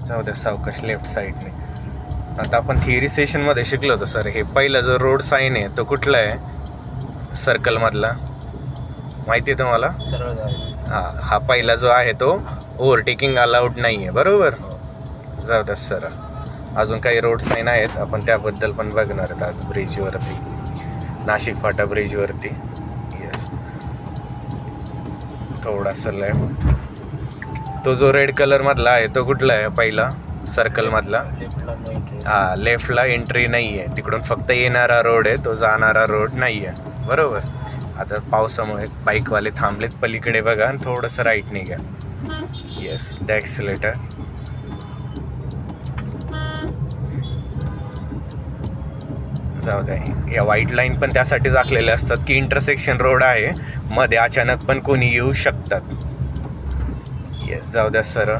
जाऊ द्या सावकाश लेफ्ट साईडने. आता आपण थिअरी सेशनमध्ये शिकलो होतो सर, हे पहिला जो रोड साईन आहे तो कुठला आहे सर्कलमधला माहिती आहे तुम्हाला? सरळ जायचं. हा पहिला जो आहे तो ओव्हरटेकिंग अलाउड नाही आहे, बरोबर. जाऊ द्या सर, अजून काही रोड साईन आहेत, आपण त्याबद्दल पण बघणार आहेत आज ब्रिजवरती, नाशिक फाटा ब्रिजवरती. येस, थोडासा लेफ्ट. तो जो रेड कलरमधला आहे तो कुठला आहे पहिला सर्कलमधला? लेफ्टला नो एंट्री. हा, लेफ्टला एंट्री नाही आहे, तिकडून फक्त येणारा रोड आहे, तो जाणारा रोड नाही आहे, बरोबर. आता पावसामुळे बाईकवाले थांबलेत पलीकडे बघा आणि थोडंसं राईटने घ्या. Yes, the accelerator. जाऊ द्या, या व्हाईट लाईन पण त्यासाठीच आखलेल्या असतात की इंटरसेक्शन रोड आहे, मध्ये अचानक पण कोणी येऊ शकतात. येस, जाऊ द्या सर.